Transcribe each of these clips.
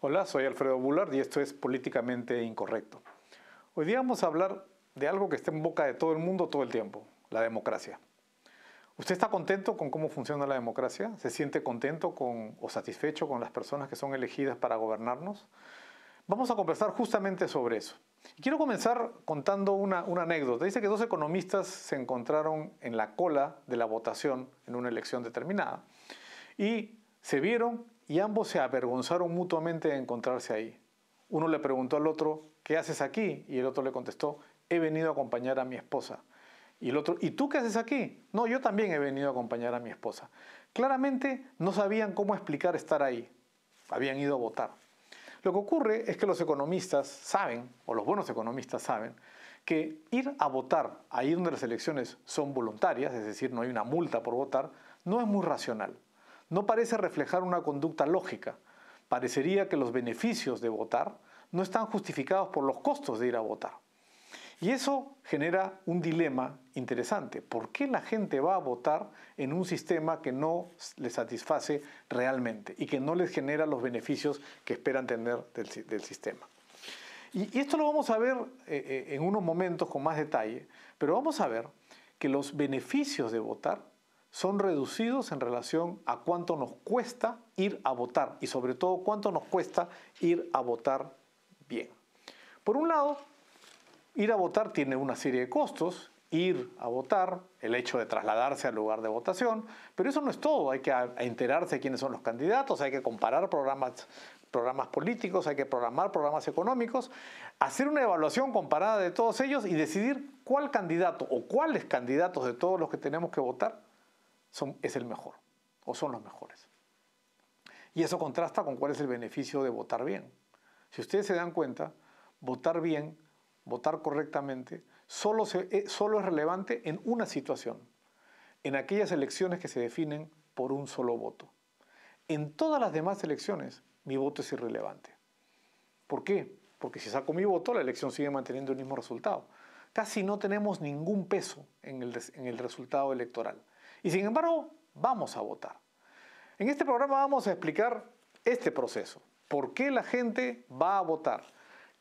Hola, soy Alfredo Bullard y esto es Políticamente Incorrecto. Hoy día vamos a hablar de algo que está en boca de todo el mundo todo el tiempo, la democracia. ¿Usted está contento con cómo funciona la democracia? ¿Se siente contento o satisfecho con las personas que son elegidas para gobernarnos? Vamos a conversar justamente sobre eso. Y quiero comenzar contando una anécdota. Dice que dos economistas se encontraron en la cola de la votación en una elección determinada y se vieron y ambos se avergonzaron mutuamente de encontrarse ahí. Uno le preguntó al otro, ¿qué haces aquí? Y el otro le contestó, he venido a acompañar a mi esposa. Y el otro, ¿y tú qué haces aquí? No, yo también he venido a acompañar a mi esposa. Claramente no sabían cómo explicar estar ahí. Habían ido a votar. Lo que ocurre es que los economistas saben, o los buenos economistas saben, que ir a votar ahí donde las elecciones son voluntarias, es decir, no hay una multa por votar, no es muy racional. No parece reflejar una conducta lógica. Parecería que los beneficios de votar no están justificados por los costos de ir a votar. Y eso genera un dilema interesante. ¿Por qué la gente va a votar en un sistema que no les satisface realmente y que no les genera los beneficios que esperan tener del sistema? Y esto lo vamos a ver en unos momentos con más detalle, pero vamos a ver que los beneficios de votar son reducidos en relación a cuánto nos cuesta ir a votar y sobre todo cuánto nos cuesta ir a votar bien. Por un lado, ir a votar tiene una serie de costos, ir a votar, el hecho de trasladarse al lugar de votación, pero eso no es todo, hay que enterarse de quiénes son los candidatos, hay que comparar programas políticos, hay que programar programas económicos, hacer una evaluación comparada de todos ellos y decidir cuál candidato o cuáles candidatos de todos los que tenemos que votar es el mejor o son los mejores. Y eso contrasta con cuál es el beneficio de votar bien. Si ustedes se dan cuenta, votar bien, votar correctamente, solo es relevante en una situación, en aquellas elecciones que se definen por un solo voto. En todas las demás elecciones, mi voto es irrelevante. ¿Por qué? Porque si saco mi voto, la elección sigue manteniendo el mismo resultado. Casi no tenemos ningún peso en el resultado electoral. Y sin embargo, vamos a votar. En este programa vamos a explicar este proceso. ¿Por qué la gente va a votar?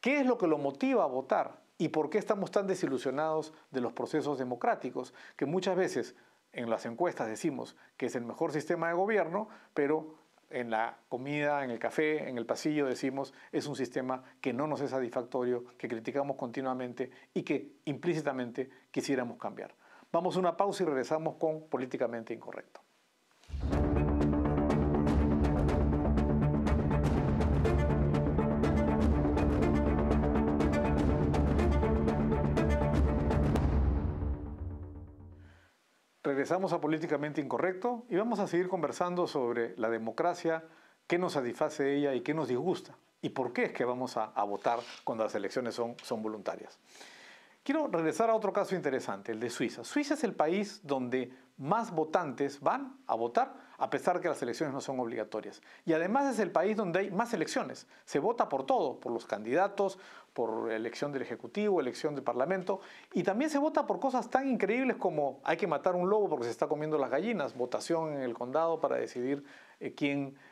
¿Qué es lo que lo motiva a votar? ¿Y por qué estamos tan desilusionados de los procesos democráticos? Que muchas veces en las encuestas decimos que es el mejor sistema de gobierno, pero en la comida, en el café, en el pasillo decimos es un sistema que no nos es satisfactorio, que criticamos continuamente y que implícitamente quisiéramos cambiar. Vamos a una pausa y regresamos con Políticamente Incorrecto. Regresamos a Políticamente Incorrecto y vamos a seguir conversando sobre la democracia, qué nos satisface de ella y qué nos disgusta, y por qué es que vamos a votar cuando las elecciones son voluntarias. Quiero regresar a otro caso interesante, el de Suiza. Suiza es el país donde más votantes van a votar a pesar que las elecciones no son obligatorias. Y además es el país donde hay más elecciones. Se vota por todo, por los candidatos, por elección del Ejecutivo, elección del Parlamento. Y también se vota por cosas tan increíbles como hay que matar un lobo porque se está comiendo las gallinas, votación en el condado para decidir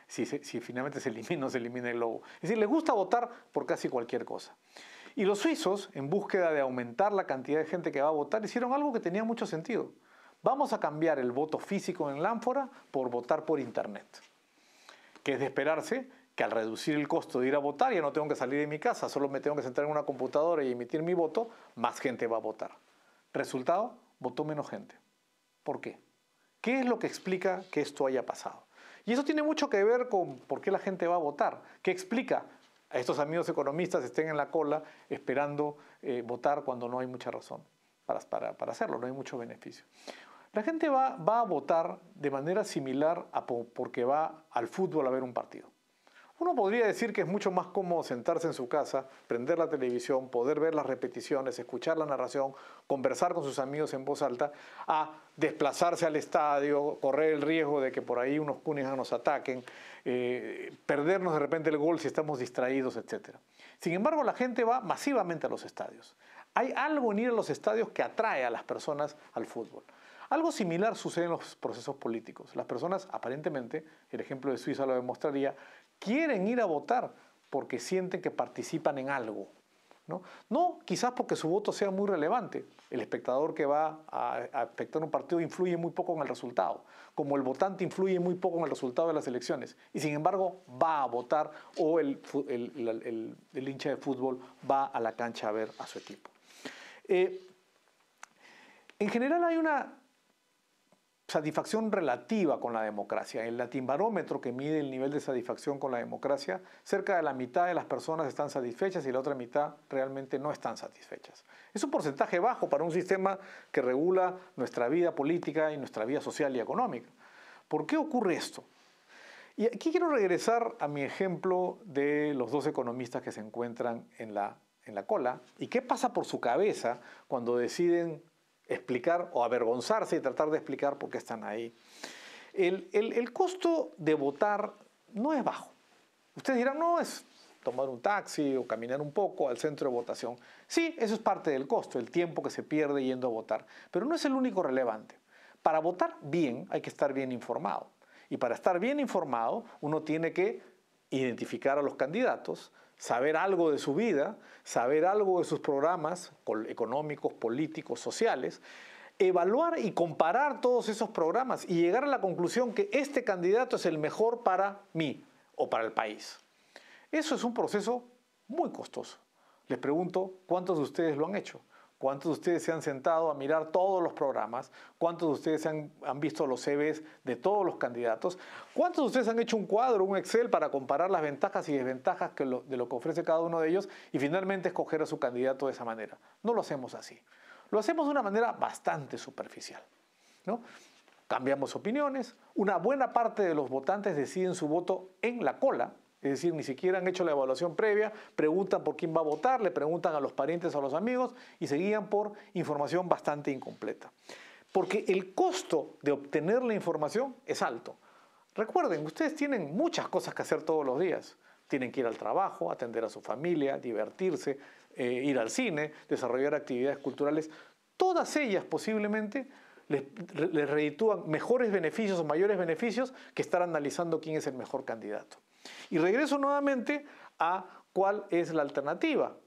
si finalmente se elimina o no se elimina el lobo. Es decir, les gusta votar por casi cualquier cosa. Y los suizos, en búsqueda de aumentar la cantidad de gente que va a votar, hicieron algo que tenía mucho sentido. Vamos a cambiar el voto físico en el ánfora por votar por internet. Que es de esperarse que al reducir el costo de ir a votar, ya no tengo que salir de mi casa, solo me tengo que sentar en una computadora y emitir mi voto, más gente va a votar. Resultado, votó menos gente. ¿Por qué? ¿Qué es lo que explica que esto haya pasado? Y eso tiene mucho que ver con por qué la gente va a votar. ¿Qué explica? A estos amigos economistas estén en la cola esperando votar cuando no hay mucha razón para hacerlo, no hay mucho beneficio. La gente va a votar de manera similar porque va al fútbol a ver un partido. Uno podría decir que es mucho más cómodo sentarse en su casa, prender la televisión, poder ver las repeticiones, escuchar la narración, conversar con sus amigos en voz alta, a desplazarse al estadio, correr el riesgo de que por ahí unos hooligans nos ataquen, perdernos de repente el gol si estamos distraídos, etc. Sin embargo, la gente va masivamente a los estadios. Hay algo en ir a los estadios que atrae a las personas al fútbol. Algo similar sucede en los procesos políticos. Las personas, aparentemente, el ejemplo de Suiza lo demostraría, quieren ir a votar porque sienten que participan en algo. No quizás porque su voto sea muy relevante. El espectador que va a espectar un partido influye muy poco en el resultado, como el votante influye muy poco en el resultado de las elecciones, y sin embargo va a votar, o el hincha de fútbol va a la cancha a ver a su equipo. En general hay una satisfacción relativa con la democracia. El Latinbarómetro, que mide el nivel de satisfacción con la democracia, cerca de la mitad de las personas están satisfechas y la otra mitad realmente no están satisfechas. Es un porcentaje bajo para un sistema que regula nuestra vida política y nuestra vida social y económica. ¿Por qué ocurre esto? Y aquí quiero regresar a mi ejemplo de los dos economistas que se encuentran en la cola y qué pasa por su cabeza cuando deciden explicar o avergonzarse y tratar de explicar por qué están ahí. El costo de votar no es bajo. Ustedes dirán, no, es tomar un taxi o caminar un poco al centro de votación. Sí, eso es parte del costo, el tiempo que se pierde yendo a votar, pero no es el único relevante. Para votar bien hay que estar bien informado. Y para estar bien informado uno tiene que identificar a los candidatos, saber algo de su vida, saber algo de sus programas económicos, políticos, sociales, evaluar y comparar todos esos programas y llegar a la conclusión que este candidato es el mejor para mí o para el país. Eso es un proceso muy costoso. Les pregunto, ¿cuántos de ustedes lo han hecho? ¿Cuántos de ustedes se han sentado a mirar todos los programas? ¿Cuántos de ustedes han visto los CVs de todos los candidatos? ¿Cuántos de ustedes han hecho un cuadro, un Excel para comparar las ventajas y desventajas de lo que ofrece cada uno de ellos y finalmente escoger a su candidato de esa manera? No lo hacemos así. Lo hacemos de una manera bastante superficial, ¿no? Cambiamos opiniones. Una buena parte de los votantes deciden su voto en la cola. Es decir, ni siquiera han hecho la evaluación previa, preguntan por quién va a votar, le preguntan a los parientes o a los amigos y se guían por información bastante incompleta. Porque el costo de obtener la información es alto. Recuerden, ustedes tienen muchas cosas que hacer todos los días. Tienen que ir al trabajo, atender a su familia, divertirse, ir al cine, desarrollar actividades culturales. Todas ellas posiblemente les reditúan mejores beneficios o mayores beneficios que estar analizando quién es el mejor candidato. Y regreso nuevamente a cuál es la alternativa.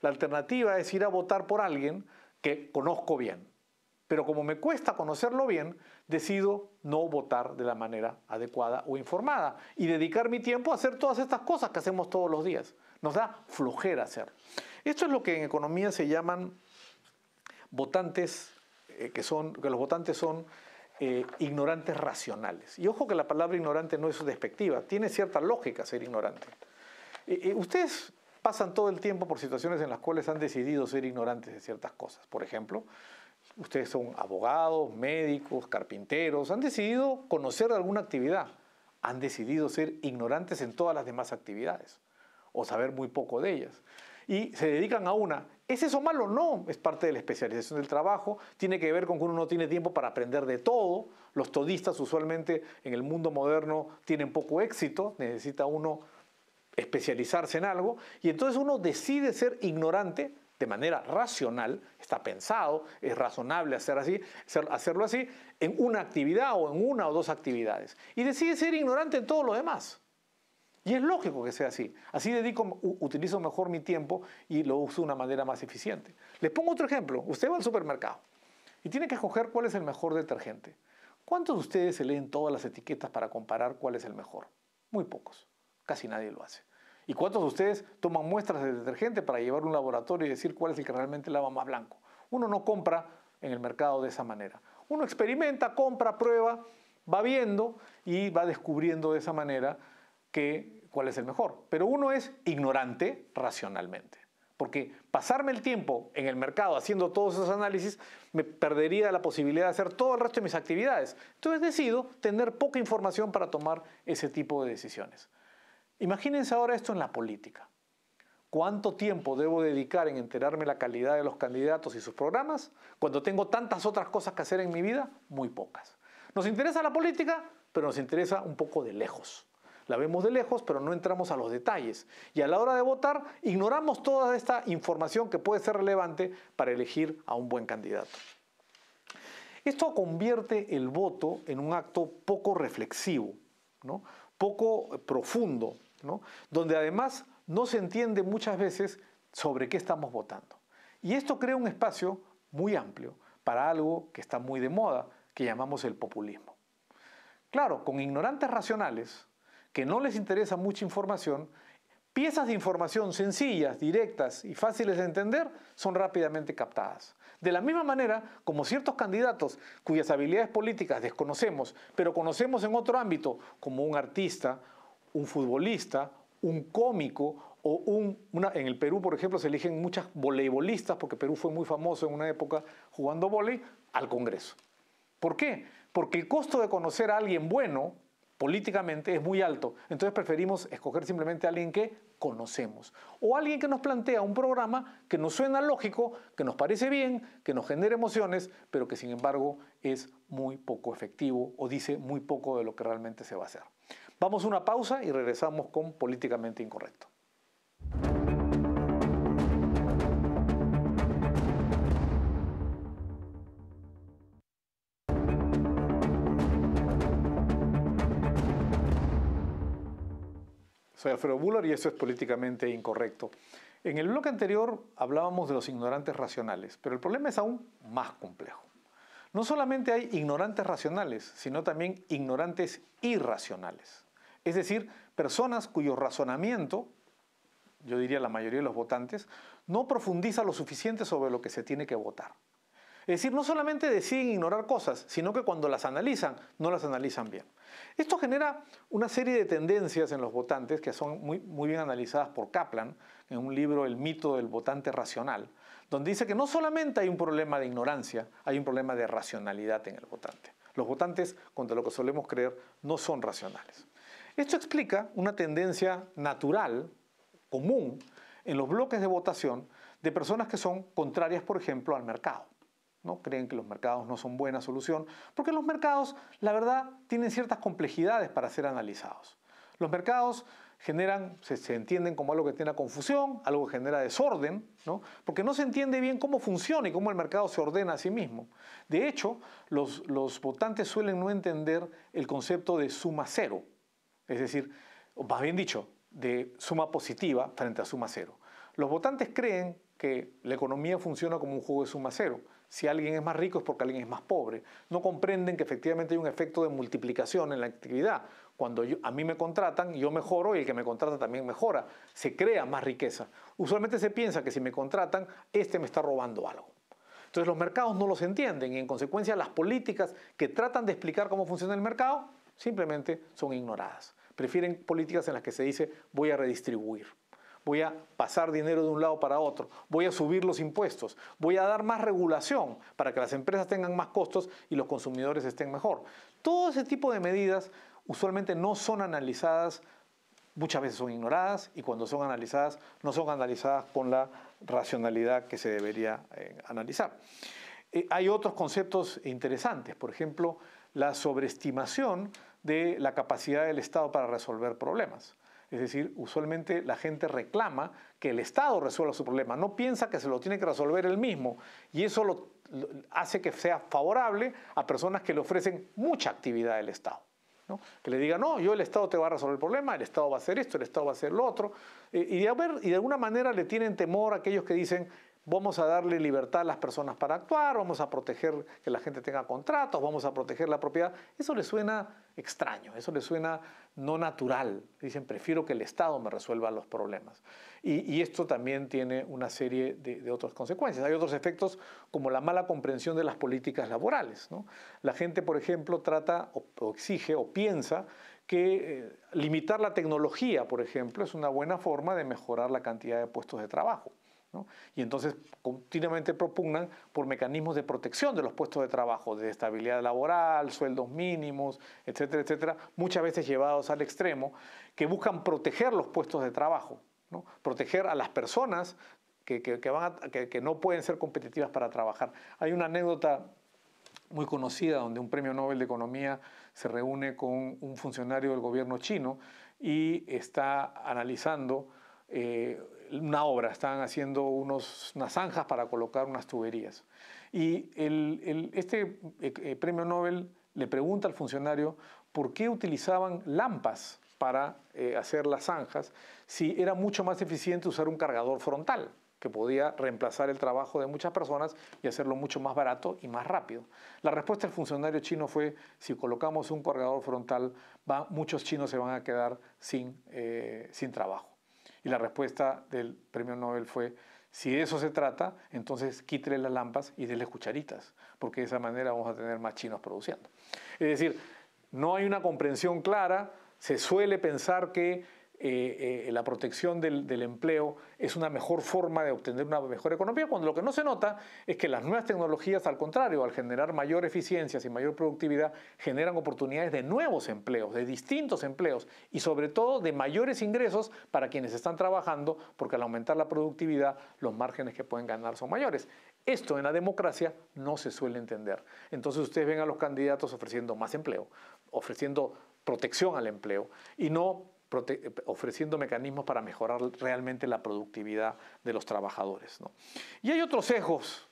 La alternativa es ir a votar por alguien que conozco bien. Pero como me cuesta conocerlo bien, decido no votar de la manera adecuada o informada y dedicar mi tiempo a hacer todas estas cosas que hacemos todos los días. Nos da flojera hacer. Esto es lo que en economía se llaman votantes, que los votantes son ignorantes racionales. Y ojo que la palabra ignorante no es despectiva, tiene cierta lógica ser ignorante. Ustedes pasan todo el tiempo por situaciones en las cuales han decidido ser ignorantes de ciertas cosas. Por ejemplo, ustedes son abogados, médicos, carpinteros, han decidido conocer alguna actividad, han decidido ser ignorantes en todas las demás actividades o saber muy poco de ellas. Y se dedican a una. ¿Es eso malo? No, es parte de la especialización del trabajo, tiene que ver con que uno no tiene tiempo para aprender de todo. Los todistas usualmente en el mundo moderno tienen poco éxito, necesita uno especializarse en algo, y entonces uno decide ser ignorante de manera racional, está pensado, es razonable hacerlo así, en una actividad o en una o dos actividades, y decide ser ignorante en todo lo demás. Y es lógico que sea así. Así utilizo mejor mi tiempo y lo uso de una manera más eficiente. Les pongo otro ejemplo. Usted va al supermercado y tiene que escoger cuál es el mejor detergente. ¿Cuántos de ustedes se leen todas las etiquetas para comparar cuál es el mejor? Muy pocos. Casi nadie lo hace. ¿Y cuántos de ustedes toman muestras de detergente para llevarlo a un laboratorio y decir cuál es el que realmente lava más blanco? Uno no compra en el mercado de esa manera. Uno experimenta, compra, prueba, va viendo y va descubriendo de esa manera cuál es el mejor. Pero uno es ignorante racionalmente. Porque pasarme el tiempo en el mercado haciendo todos esos análisis me perdería la posibilidad de hacer todo el resto de mis actividades. Entonces decido tener poca información para tomar ese tipo de decisiones. Imagínense ahora esto en la política. ¿Cuánto tiempo debo dedicar en enterarme la calidad de los candidatos y sus programas cuando tengo tantas otras cosas que hacer en mi vida? Muy pocas. Nos interesa la política, pero nos interesa un poco de lejos. La vemos de lejos, pero no entramos a los detalles. Y a la hora de votar, ignoramos toda esta información que puede ser relevante para elegir a un buen candidato. Esto convierte el voto en un acto poco reflexivo, ¿no? Poco profundo, ¿no? Donde además no se entiende muchas veces sobre qué estamos votando. Y esto crea un espacio muy amplio para algo que está muy de moda, que llamamos el populismo. Claro, con ignorantes racionales, que no les interesa mucha información, piezas de información sencillas, directas y fáciles de entender son rápidamente captadas. De la misma manera como ciertos candidatos cuyas habilidades políticas desconocemos, pero conocemos en otro ámbito, como un artista, un futbolista, un cómico o en el Perú, por ejemplo, se eligen muchas voleibolistas, porque Perú fue muy famoso en una época jugando vóley, al Congreso. ¿Por qué? Porque el costo de conocer a alguien bueno políticamente es muy alto. Entonces preferimos escoger simplemente a alguien que conocemos. O alguien que nos plantea un programa que nos suena lógico, que nos parece bien, que nos genera emociones, pero que sin embargo es muy poco efectivo o dice muy poco de lo que realmente se va a hacer. Vamos a una pausa y regresamos con Políticamente Incorrecto. Soy Alfredo Bular y esto es Políticamente Incorrecto. En el bloque anterior hablábamos de los ignorantes racionales, pero el problema es aún más complejo. No solamente hay ignorantes racionales, sino también ignorantes irracionales. Es decir, personas cuyo razonamiento, yo diría la mayoría de los votantes, no profundiza lo suficiente sobre lo que se tiene que votar. Es decir, no solamente deciden ignorar cosas, sino que cuando las analizan, no las analizan bien. Esto genera una serie de tendencias en los votantes que son muy bien analizadas por Kaplan en un libro, El mito del votante racional, donde dice que no solamente hay un problema de ignorancia, hay un problema de racionalidad en el votante. Los votantes, contra lo que solemos creer, no son racionales. Esto explica una tendencia natural, común, en los bloques de votación de personas que son contrarias, por ejemplo, al mercado. ¿No? Creen que los mercados no son buena solución, porque los mercados, la verdad, tienen ciertas complejidades para ser analizados. Los mercados generan, se entienden como algo que genera confusión, algo que genera desorden, ¿no? Porque no se entiende bien cómo funciona y cómo el mercado se ordena a sí mismo. De hecho, los votantes suelen no entender el concepto de suma cero, es decir, o más bien dicho, de suma positiva frente a suma cero. Los votantes creen que la economía funciona como un juego de suma cero. Si alguien es más rico es porque alguien es más pobre. No comprenden que efectivamente hay un efecto de multiplicación en la actividad. Cuando a mí me contratan, yo mejoro y el que me contrata también mejora. Se crea más riqueza. Usualmente se piensa que si me contratan, este me está robando algo. Entonces los mercados no los entienden y en consecuencia las políticas que tratan de explicar cómo funciona el mercado simplemente son ignoradas. Prefieren políticas en las que se dice voy a redistribuir. Voy a pasar dinero de un lado para otro, voy a subir los impuestos, voy a dar más regulación para que las empresas tengan más costos y los consumidores estén mejor. Todo ese tipo de medidas usualmente no son analizadas, muchas veces son ignoradas y cuando son analizadas no son analizadas con la racionalidad que se debería analizar. Hay otros conceptos interesantes, por ejemplo, la sobreestimación de la capacidad del Estado para resolver problemas. Es decir, usualmente la gente reclama que el Estado resuelva su problema, no piensa que se lo tiene que resolver él mismo y eso hace que sea favorable a personas que le ofrecen mucha actividad del Estado, ¿no? Que le digan, no, el Estado te va a resolver el problema, el Estado va a hacer esto, el Estado va a hacer lo otro, y de alguna manera le tienen temor a aquellos que dicen, vamos a darle libertad a las personas para actuar, vamos a proteger que la gente tenga contratos, vamos a proteger la propiedad. Eso les suena extraño, eso les suena no natural. Dicen, prefiero que el Estado me resuelva los problemas. Y esto también tiene una serie de otras consecuencias. Hay otros efectos como la mala comprensión de las políticas laborales, ¿no? La gente, por ejemplo, trata o exige o piensa que limitar la tecnología, por ejemplo, es una buena forma de mejorar la cantidad de puestos de trabajo, ¿no? Y entonces continuamente propugnan por mecanismos de protección de los puestos de trabajo, de estabilidad laboral, sueldos mínimos, etcétera, etcétera, muchas veces llevados al extremo, que buscan proteger los puestos de trabajo, ¿no? Proteger a las personas que no pueden ser competitivas para trabajar. Hay una anécdota muy conocida donde un premio Nobel de Economía se reúne con un funcionario del gobierno chino y está analizando una obra, están haciendo unas zanjas para colocar unas tuberías. Y este premio Nobel le pregunta al funcionario por qué utilizaban lampas para hacer las zanjas si era mucho más eficiente usar un cargador frontal que podía reemplazar el trabajo de muchas personas y hacerlo mucho más barato y más rápido. La respuesta del funcionario chino fue, si colocamos un cargador frontal, muchos chinos se van a quedar sin trabajo. Y la respuesta del premio Nobel fue, si de eso se trata, entonces quítele las lámparas y déle cucharitas, porque de esa manera vamos a tener más chinos produciendo. Es decir, no hay una comprensión clara, se suele pensar que la protección del empleo es una mejor forma de obtener una mejor economía, cuando lo que no se nota es que las nuevas tecnologías, al contrario, al generar mayor eficiencia y mayor productividad, generan oportunidades de nuevos empleos, de distintos empleos y sobre todo de mayores ingresos para quienes están trabajando, porque al aumentar la productividad los márgenes que pueden ganar son mayores. Esto en la democracia no se suele entender. Entonces ustedes ven a los candidatos ofreciendo más empleo, ofreciendo protección al empleo y no ofreciendo mecanismos para mejorar realmente la productividad de los trabajadores, ¿no? Y hay otros sesgos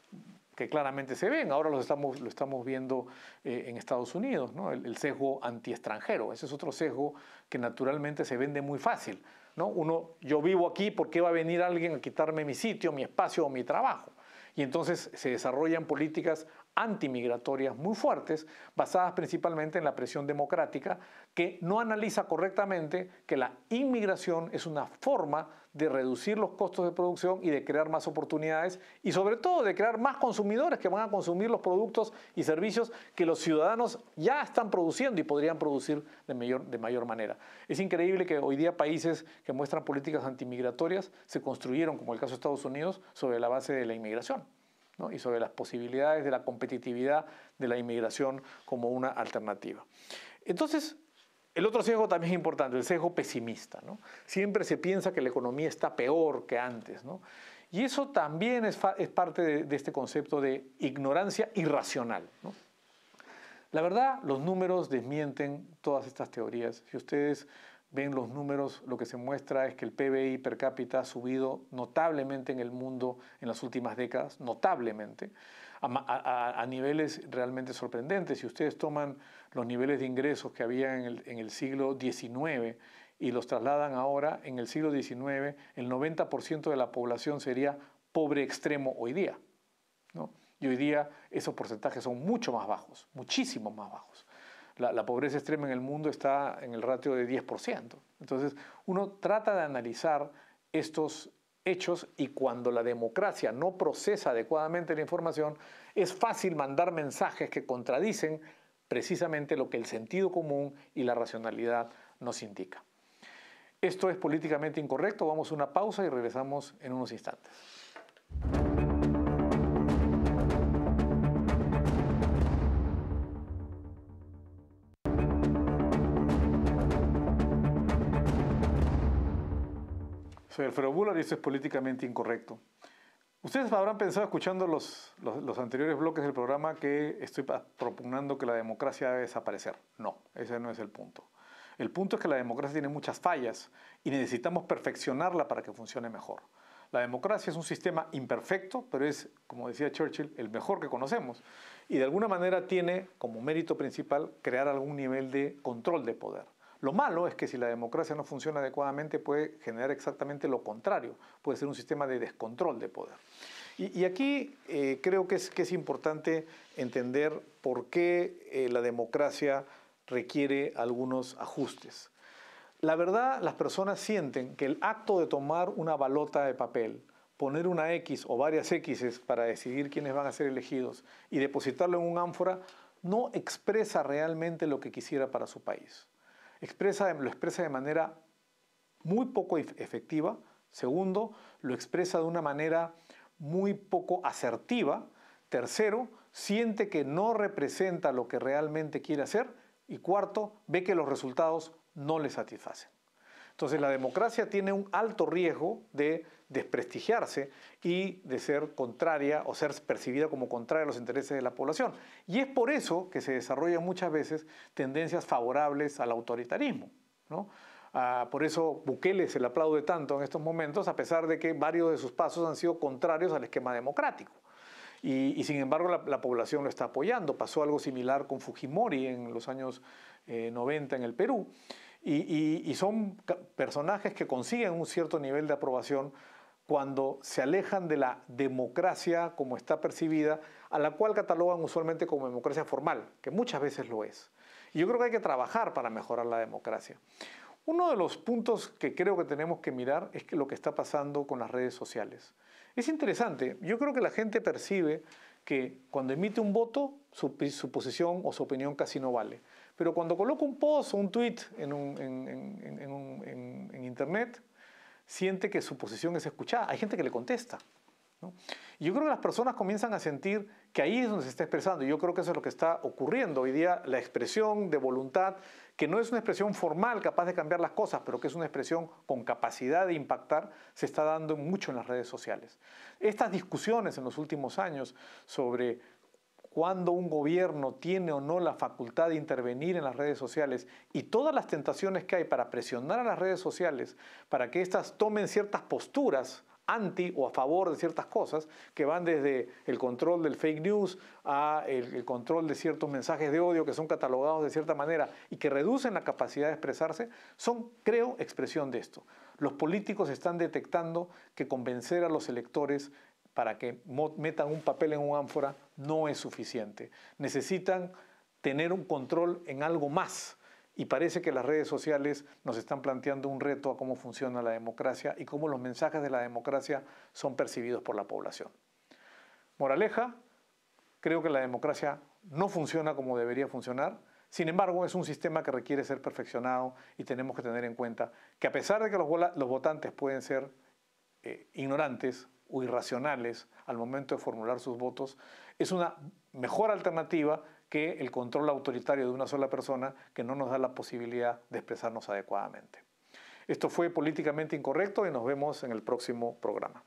que claramente se ven, ahora lo estamos viendo en Estados Unidos, ¿no? El sesgo anti-extranjero, ese es otro sesgo que naturalmente se vende muy fácil, ¿no? Yo vivo aquí, ¿por qué va a venir alguien a quitarme mi sitio, mi espacio o mi trabajo? Y entonces se desarrollan políticas antimigratorias muy fuertes, basadas principalmente en la presión democrática, que no analiza correctamente que la inmigración es una forma de reducir los costos de producción y de crear más oportunidades y sobre todo de crear más consumidores que van a consumir los productos y servicios que los ciudadanos ya están produciendo y podrían producir de mayor manera. Es increíble que hoy día países que muestran políticas antimigratorias se construyeron, como el caso de Estados Unidos, sobre la base de la inmigración, ¿no? Y sobre las posibilidades de la competitividad de la inmigración como una alternativa. Entonces, el otro sesgo también es importante, el sesgo pesimista, ¿no? Siempre se piensa que la economía está peor que antes, ¿no? Y eso también es parte de este concepto de ignorancia irracional, ¿no? La verdad, los números desmienten todas estas teorías. Si ustedes ven los números, lo que se muestra es que el PBI per cápita ha subido notablemente en el mundo en las últimas décadas, notablemente, a niveles realmente sorprendentes. Si ustedes toman los niveles de ingresos que había en el siglo XIX y los trasladan ahora, en el siglo XIX, el 90% de la población sería pobre extremo hoy día, ¿no? Y hoy día esos porcentajes son mucho más bajos, muchísimo más bajos. La pobreza extrema en el mundo está en el ratio de 10%. Entonces, uno trata de analizar estos hechos y cuando la democracia no procesa adecuadamente la información, es fácil mandar mensajes que contradicen precisamente lo que el sentido común y la racionalidad nos indica. Esto es políticamente incorrecto. Vamos a una pausa y regresamos en unos instantes. Soy Alfredo Bular y esto es políticamente incorrecto. Ustedes habrán pensado, escuchando los anteriores bloques del programa, que estoy propugnando que la democracia debe desaparecer. No, ese no es el punto. El punto es que la democracia tiene muchas fallas y necesitamos perfeccionarla para que funcione mejor. La democracia es un sistema imperfecto, pero es, como decía Churchill, el mejor que conocemos. Y de alguna manera tiene como mérito principal crear algún nivel de control de poder. Lo malo es que si la democracia no funciona adecuadamente puede generar exactamente lo contrario, puede ser un sistema de descontrol de poder. Y aquí creo que es importante entender por qué la democracia requiere algunos ajustes. La verdad, las personas sienten que el acto de tomar una balota de papel, poner una X o varias X's para decidir quiénes van a ser elegidos y depositarlo en un ánfora, no expresa realmente lo que quisiera para su país. Lo expresa de manera muy poco efectiva. Segundo, lo expresa de una manera muy poco asertiva. Tercero, siente que no representa lo que realmente quiere hacer. Y cuarto, ve que los resultados no le satisfacen. Entonces la democracia tiene un alto riesgo de desprestigiarse y de ser contraria o ser percibida como contraria a los intereses de la población. Y es por eso que se desarrollan muchas veces tendencias favorables al autoritarismo, ¿no? Por eso Bukele se le aplaude tanto en estos momentos, a pesar de que varios de sus pasos han sido contrarios al esquema democrático. Y sin embargo la población lo está apoyando. Pasó algo similar con Fujimori en los años 90 en el Perú. y son personajes que consiguen un cierto nivel de aprobación cuando se alejan de la democracia como está percibida, a la cual catalogan usualmente como democracia formal, que muchas veces lo es. Y yo creo que hay que trabajar para mejorar la democracia. Uno de los puntos que creo que tenemos que mirar es lo que está pasando con las redes sociales. Es interesante, yo creo que la gente percibe que cuando emite un voto, su posición o su opinión casi no vale. Pero cuando coloca un post o un tweet en Internet, siente que su posición es escuchada. Hay gente que le contesta, ¿no? Y yo creo que las personas comienzan a sentir que ahí es donde se está expresando. Y yo creo que eso es lo que está ocurriendo hoy día, la expresión de voluntad, que no es una expresión formal capaz de cambiar las cosas, pero que es una expresión con capacidad de impactar, se está dando mucho en las redes sociales. Estas discusiones en los últimos años sobre cuándo un gobierno tiene o no la facultad de intervenir en las redes sociales y todas las tentaciones que hay para presionar a las redes sociales para que éstas tomen ciertas posturas anti o a favor de ciertas cosas, que van desde el control del fake news a el control de ciertos mensajes de odio que son catalogados de cierta manera y que reducen la capacidad de expresarse, son, creo, expresión de esto. Los políticos están detectando que convencer a los electores para que metan un papel en un ánfora no es suficiente. Necesitan tener un control en algo más. Y parece que las redes sociales nos están planteando un reto a cómo funciona la democracia y cómo los mensajes de la democracia son percibidos por la población. Moraleja, creo que la democracia no funciona como debería funcionar. Sin embargo, es un sistema que requiere ser perfeccionado y tenemos que tener en cuenta que a pesar de que los votantes pueden ser ignorantes o irracionales al momento de formular sus votos, es una mejor alternativa que el control autoritario de una sola persona que no nos da la posibilidad de expresarnos adecuadamente. Esto fue Políticamente Incorrecto y nos vemos en el próximo programa.